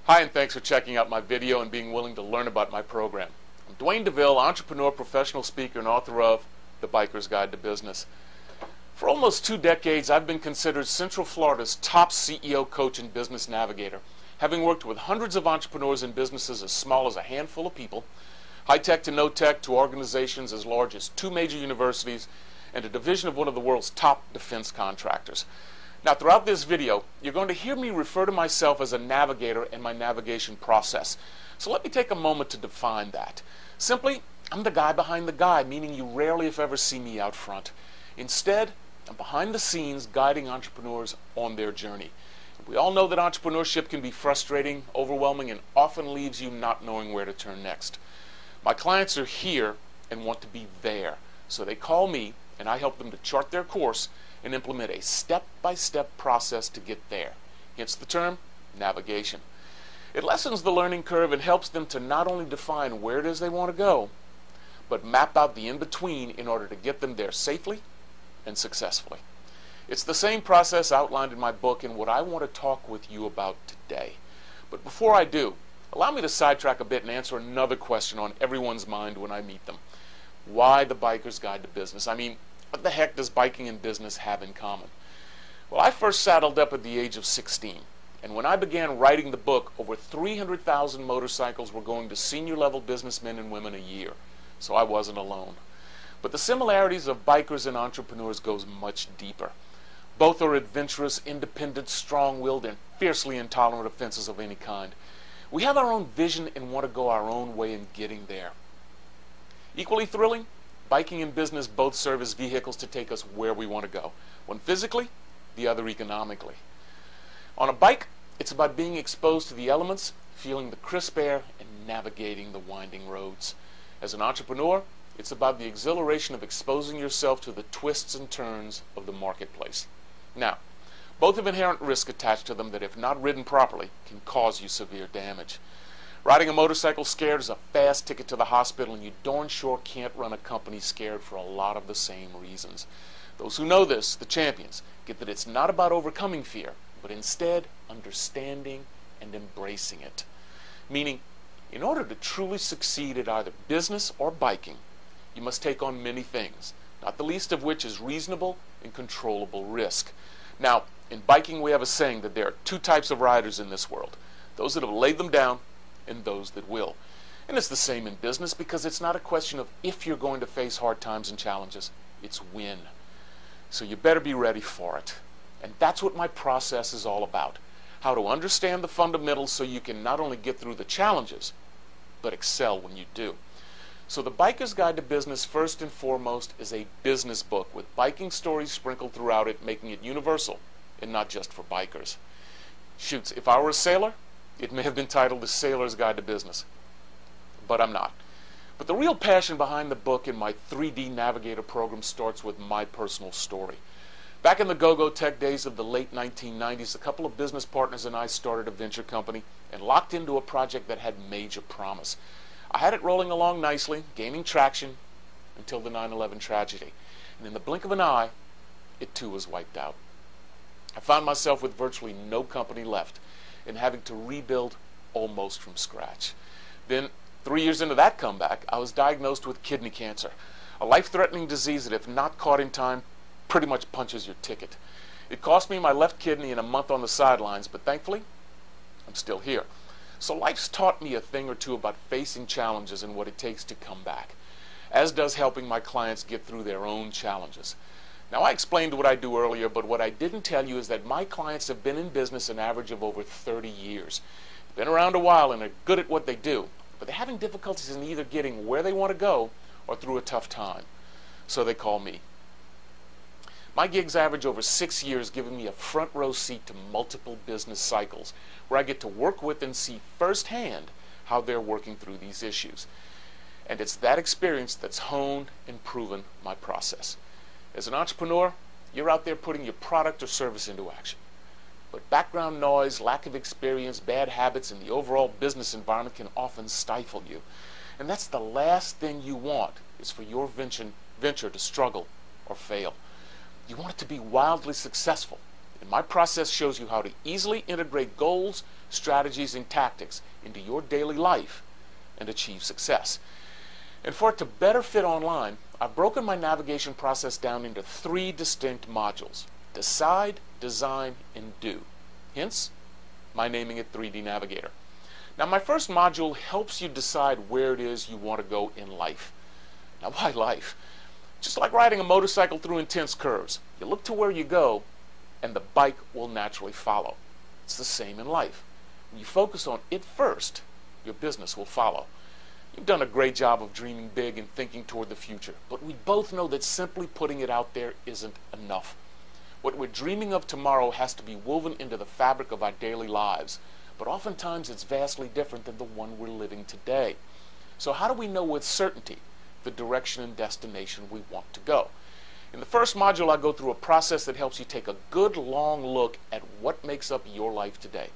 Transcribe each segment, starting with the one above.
Hi, and thanks for checking out my video and being willing to learn about my program. I'm Dwayne DeVille, entrepreneur, professional speaker, and author of The Biker's Guide to Business. For almost 2 decades, I've been considered Central Florida's top CEO coach and business navigator, having worked with hundreds of entrepreneurs and businesses as small as a handful of people, high-tech to no-tech, to organizations as large as 2 major universities and a division of one of the world's top defense contractors. Now, throughout this video, you're going to hear me refer to myself as a navigator and my navigation process. So let me take a moment to define that. Simply, I'm the guy behind the guy, meaning you rarely, if ever, see me out front. Instead, I'm behind the scenes guiding entrepreneurs on their journey. We all know that entrepreneurship can be frustrating, overwhelming, and often leaves you not knowing where to turn next. My clients are here and want to be there, so they call me and I help them to chart their course and implement a step-by-step process to get there. Hence the term navigation. It lessens the learning curve and helps them to not only define where it is they want to go, but map out the in-between in order to get them there safely and successfully. It's the same process outlined in my book and what I want to talk with you about today. But before I do, allow me to sidetrack a bit and answer another question on everyone's mind when I meet them. Why the Biker's Guide to Business? I mean, what the heck does biking and business have in common? Well, I first saddled up at the age of 16, and when I began writing the book, over 300,000 motorcycles were going to senior-level businessmen and women a year, so I wasn't alone. But the similarities of bikers and entrepreneurs goes much deeper. Both are adventurous, independent, strong-willed, and fiercely intolerant of fences of any kind. We have our own vision and want to go our own way in getting there. Equally thrilling, biking and business both serve as vehicles to take us where we want to go. One physically, the other economically. On a bike, it's about being exposed to the elements, feeling the crisp air, and navigating the winding roads. As an entrepreneur, it's about the exhilaration of exposing yourself to the twists and turns of the marketplace. Now, both have inherent risk attached to them that, if not ridden properly, can cause you severe damage. Riding a motorcycle scared is a fast ticket to the hospital, and you darn sure can't run a company scared for a lot of the same reasons. Those who know this, the champions, get that it's not about overcoming fear, but instead understanding and embracing it. Meaning, in order to truly succeed at either business or biking, you must take on many things, not the least of which is reasonable and controllable risk. Now, in biking we have a saying that there are 2 types of riders in this world: those that have laid them down and those that will. And it's the same in business, because it's not a question of if you're going to face hard times and challenges, it's when. So you better be ready for it. And that's what my process is all about. How to understand the fundamentals so you can not only get through the challenges, but excel when you do. So the Biker's Guide to Business, first and foremost, is a business book with biking stories sprinkled throughout it, making it universal and not just for bikers. Shoots, if I were a sailor, it may have been titled The Sailor's Guide to Business, but I'm not. But the real passion behind the book and my 3D Navigator program starts with my personal story. Back in the go-go tech days of the late 1990s, a couple of business partners and I started a venture company and locked into a project that had major promise. I had it rolling along nicely, gaining traction, until the 9/11 tragedy. And in the blink of an eye, it too was wiped out. I found myself with virtually no company left and having to rebuild almost from scratch. Then, 3 years into that comeback, I was diagnosed with kidney cancer, a life-threatening disease that, if not caught in time, pretty much punches your ticket. It cost me my left kidney and a month on the sidelines, but thankfully, I'm still here. So life's taught me a thing or two about facing challenges and what it takes to come back, as does helping my clients get through their own challenges. Now, I explained what I do earlier, but what I didn't tell you is that my clients have been in business an average of over 30 years. They've been around a while and are good at what they do, but they're having difficulties in either getting where they want to go or through a tough time. So they call me. My gigs average over 6 years, giving me a front row seat to multiple business cycles, where I get to work with and see firsthand how they're working through these issues. And it's that experience that's honed and proven my process. As an entrepreneur, you're out there putting your product or service into action. But background noise, lack of experience, bad habits, and the overall business environment can often stifle you. And that's the last thing you want, is for your venture to struggle or fail. You want it to be wildly successful. And my process shows you how to easily integrate goals, strategies, and tactics into your daily life and achieve success. And for it to better fit online, I've broken my navigation process down into 3 distinct modules: decide, design, and do. Hence, my naming it 3D Navigator. Now, my first module helps you decide where it is you want to go in life. Now, why life? Just like riding a motorcycle through intense curves, you look to where you go, and the bike will naturally follow. It's the same in life. When you focus on it first, your business will follow. You've done a great job of dreaming big and thinking toward the future, but we both know that simply putting it out there isn't enough. What we're dreaming of tomorrow has to be woven into the fabric of our daily lives, but oftentimes it's vastly different than the one we're living today. So how do we know with certainty the direction and destination we want to go? In the first module, I go through a process that helps you take a good long look at what makes up your life today,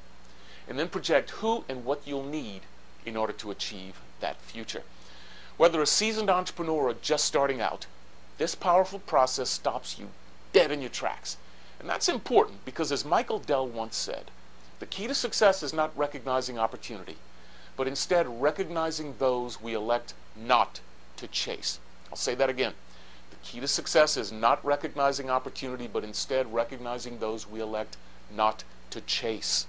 and then project who and what you'll need in order to achieve that future. Whether a seasoned entrepreneur or just starting out, this powerful process stops you dead in your tracks. And that's important because, as Michael Dell once said, the key to success is not recognizing opportunity, but instead recognizing those we elect not to chase. I'll say that again. The key to success is not recognizing opportunity, but instead recognizing those we elect not to chase.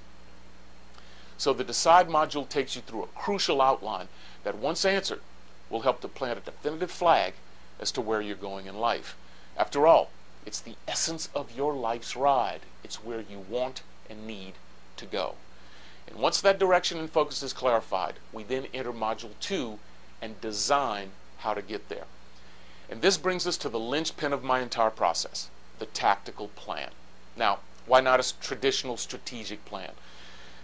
So the Decide module takes you through a crucial outline that, once answered, will help to plant a definitive flag as to where you're going in life. After all, it's the essence of your life's ride. It's where you want and need to go. And once that direction and focus is clarified, we then enter module 2 and design how to get there. And this brings us to the linchpin of my entire process, the tactical plan. Now, why not a traditional strategic plan?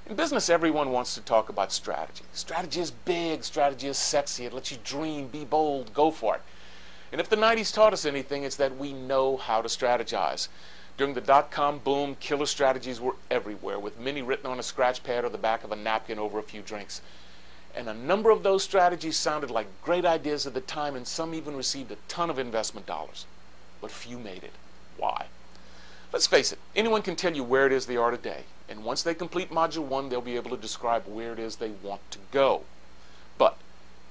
In business, everyone wants to talk about strategy. Strategy is big, strategy is sexy, it lets you dream, be bold, go for it. And if the 90s taught us anything, it's that we know how to strategize. During the dot-com boom, killer strategies were everywhere, with many written on a scratch pad or the back of a napkin over a few drinks. And a number of those strategies sounded like great ideas at the time, and some even received a ton of investment dollars. But few made it. Why? Let's face it, anyone can tell you where it is they are today, and once they complete Module 1, they'll be able to describe where it is they want to go. But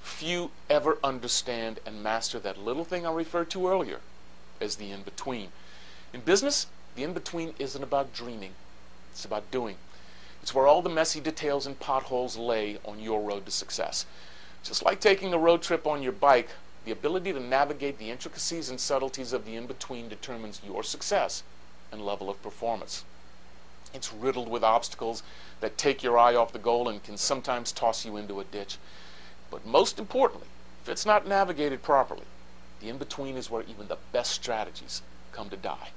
few ever understand and master that little thing I referred to earlier as the in-between. In business, the in-between isn't about dreaming, it's about doing. It's where all the messy details and potholes lay on your road to success. Just like taking a road trip on your bike, the ability to navigate the intricacies and subtleties of the in-between determines your success and level of performance. It's riddled with obstacles that take your eye off the goal and can sometimes toss you into a ditch. But most importantly, if it's not navigated properly, the in-between is where even the best strategies come to die.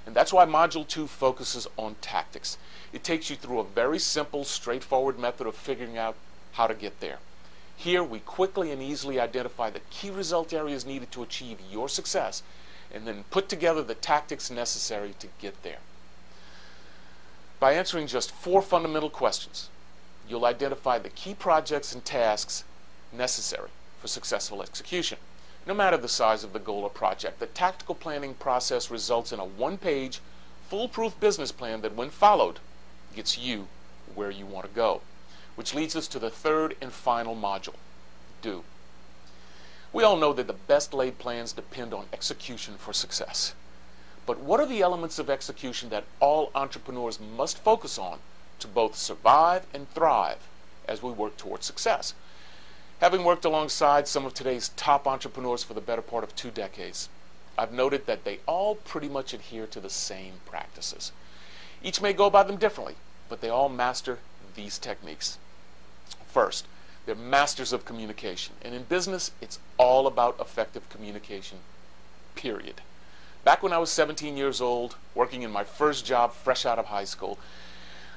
And that's why Module 2 focuses on tactics. It takes you through a very simple, straightforward method of figuring out how to get there. Here, we quickly and easily identify the key result areas needed to achieve your success, and then put together the tactics necessary to get there. By answering just 4 fundamental questions, you'll identify the key projects and tasks necessary for successful execution. No matter the size of the goal or project, the tactical planning process results in a 1-page, foolproof business plan that, when followed, gets you where you want to go. Which leads us to the third and final module, do. We all know that the best laid plans depend on execution for success. But what are the elements of execution that all entrepreneurs must focus on to both survive and thrive as we work towards success? Having worked alongside some of today's top entrepreneurs for the better part of 2 decades, I've noted that they all pretty much adhere to the same practices. Each may go about them differently, but they all master these techniques. First, they're masters of communication. And in business, it's all about effective communication, period. Back when I was 17 years old, working in my first job fresh out of high school,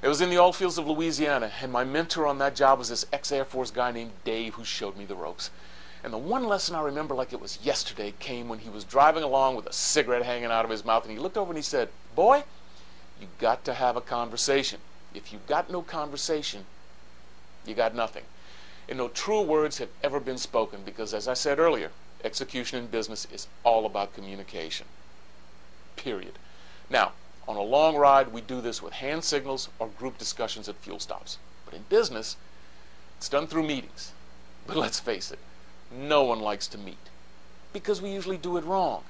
it was in the oil fields of Louisiana, and my mentor on that job was this ex-Air Force guy named Dave who showed me the ropes. And the one lesson I remember like it was yesterday came when he was driving along with a cigarette hanging out of his mouth, and he looked over and he said, "Boy, you got to have a conversation. If you got no conversation, you got nothing." And no truer words have ever been spoken because, as I said earlier, execution in business is all about communication. Period. Now, On a long ride, we do this with hand signals or group discussions at fuel stops. But in business, it's done through meetings. But let's face it, no one likes to meet because we usually do it wrong.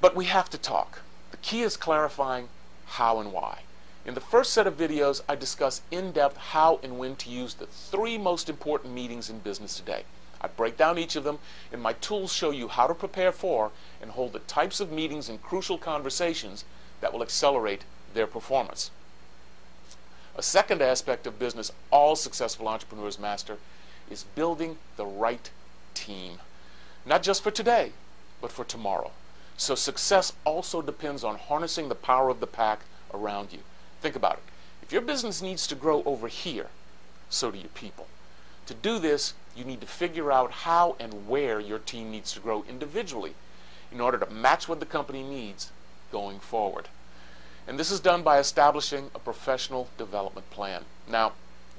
But we have to talk. The key is clarifying how and why. In the first set of videos, I discuss in depth how and when to use the 3 most important meetings in business today. I break down each of them, and my tools show you how to prepare for and hold the types of meetings and crucial conversations that will accelerate their performance. A second aspect of business all successful entrepreneurs master is building the right team. Not just for today, but for tomorrow. So success also depends on harnessing the power of the pack around you. Think about it. If your business needs to grow over here, so do your people. To do this, you need to figure out how and where your team needs to grow individually in order to match what the company needs going forward. And this is done by establishing a professional development plan. Now,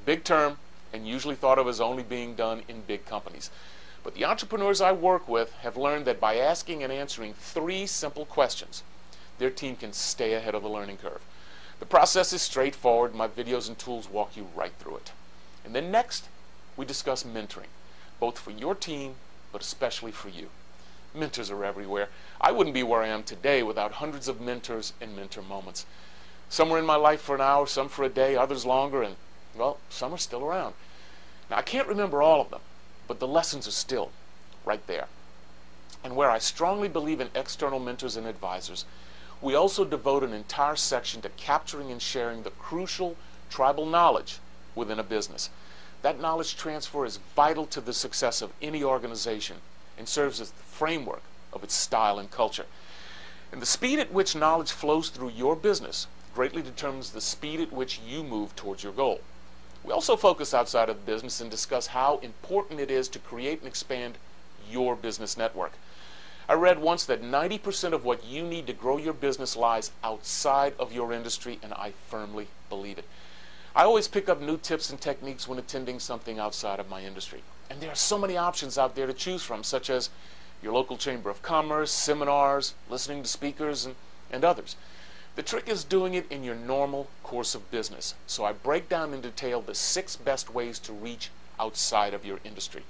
big term and usually thought of as only being done in big companies. But the entrepreneurs I work with have learned that by asking and answering 3 simple questions, their team can stay ahead of the learning curve. The process is straightforward. My videos and tools walk you right through it. And then next, we discuss mentoring, both for your team, but especially for you. Mentors are everywhere. I wouldn't be where I am today without hundreds of mentors and mentor moments. Some were in my life for an hour, some for a day, others longer, and, well, some are still around. Now, I can't remember all of them, but the lessons are still right there. And where I strongly believe in external mentors and advisors, we also devote an entire section to capturing and sharing the crucial tribal knowledge within a business. That knowledge transfer is vital to the success of any organization and serves as the framework of its style and culture. And the speed at which knowledge flows through your business greatly determines the speed at which you move towards your goal. We also focus outside of business and discuss how important it is to create and expand your business network. I read once that 90% of what you need to grow your business lies outside of your industry, and I firmly believe it. I always pick up new tips and techniques when attending something outside of my industry. And there are so many options out there to choose from, such as your local chamber of commerce, seminars, listening to speakers, and others. The trick is doing it in your normal course of business. So I break down in detail the 6 best ways to reach outside of your industry.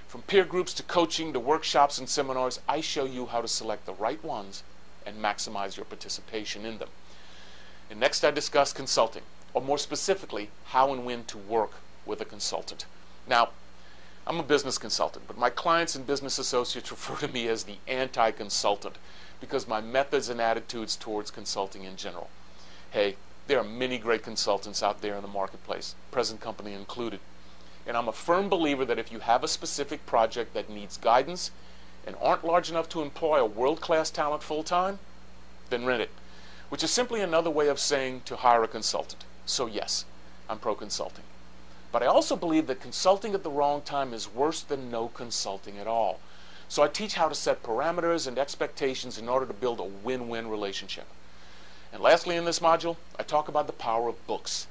From peer groups to coaching to workshops and seminars, I show you how to select the right ones and maximize your participation in them. And next I discuss consulting, or more specifically, how and when to work with a consultant. Now, I'm a business consultant, but my clients and business associates refer to me as the anti-consultant because my methods and attitudes towards consulting in general. Hey, there are many great consultants out there in the marketplace, present company included. And I'm a firm believer that if you have a specific project that needs guidance and aren't large enough to employ a world-class talent full-time, then rent it, which is simply another way of saying to hire a consultant. So yes, I'm pro-consulting. But I also believe that consulting at the wrong time is worse than no consulting at all. So I teach how to set parameters and expectations in order to build a win-win relationship. And lastly in this module, I talk about the power of books.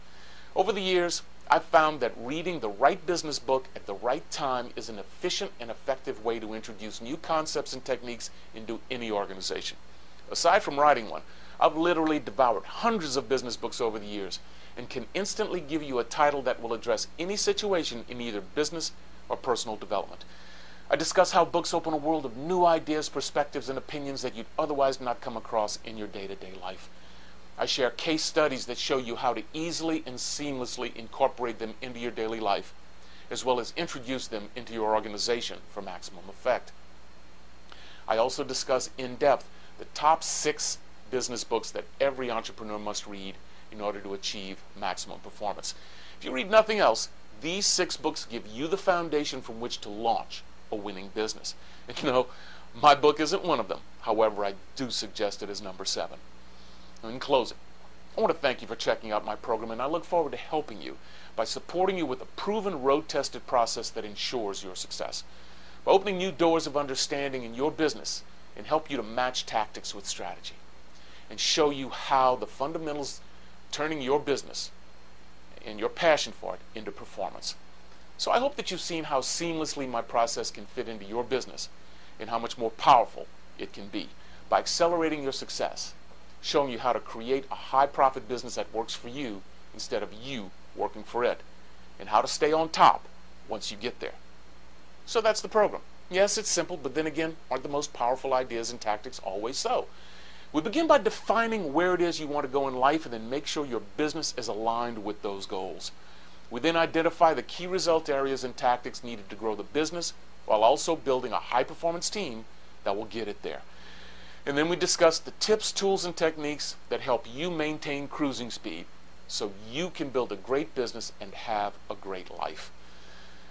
Over the years, I've found that reading the right business book at the right time is an efficient and effective way to introduce new concepts and techniques into any organization. Aside from writing one, I've literally devoured hundreds of business books over the years and can instantly give you a title that will address any situation in either business or personal development. I discuss how books open a world of new ideas, perspectives, and opinions that you'd otherwise not come across in your day-to-day life. I share case studies that show you how to easily and seamlessly incorporate them into your daily life, as well as introduce them into your organization for maximum effect. I also discuss in depth the top 6 business books that every entrepreneur must read in order to achieve maximum performance. If you read nothing else, these 6 books give you the foundation from which to launch a winning business. And you know, my book isn't one of them. However, I do suggest it as number 7. In closing, I want to thank you for checking out my program, and I look forward to helping you by supporting you with a proven road-tested process that ensures your success, by opening new doors of understanding in your business and help you to match tactics with strategy, and show you how the fundamentals turning your business and your passion for it into performance. So I hope that you've seen how seamlessly my process can fit into your business and how much more powerful it can be by accelerating your success, showing you how to create a high-profit business that works for you instead of you working for it, and how to stay on top once you get there. So that's the program. Yes, it's simple, but then again, aren't the most powerful ideas and tactics always so? We begin by defining where it is you want to go in life, and then make sure your business is aligned with those goals. We then identify the key result areas and tactics needed to grow the business while also building a high-performance team that will get it there. And then we discuss the tips, tools, and techniques that help you maintain cruising speed so you can build a great business and have a great life.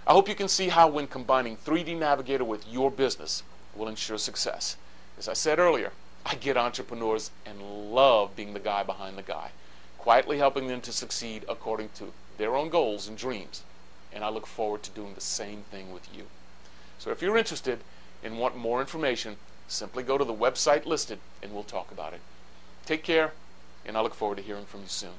I hope you can see how when combining 3D Navigator with your business will ensure success. As I said earlier, I get entrepreneurs and love being the guy behind the guy, quietly helping them to succeed according to their own goals and dreams. And I look forward to doing the same thing with you. So if you're interested and want more information, simply go to the website listed and we'll talk about it. Take care, and I look forward to hearing from you soon.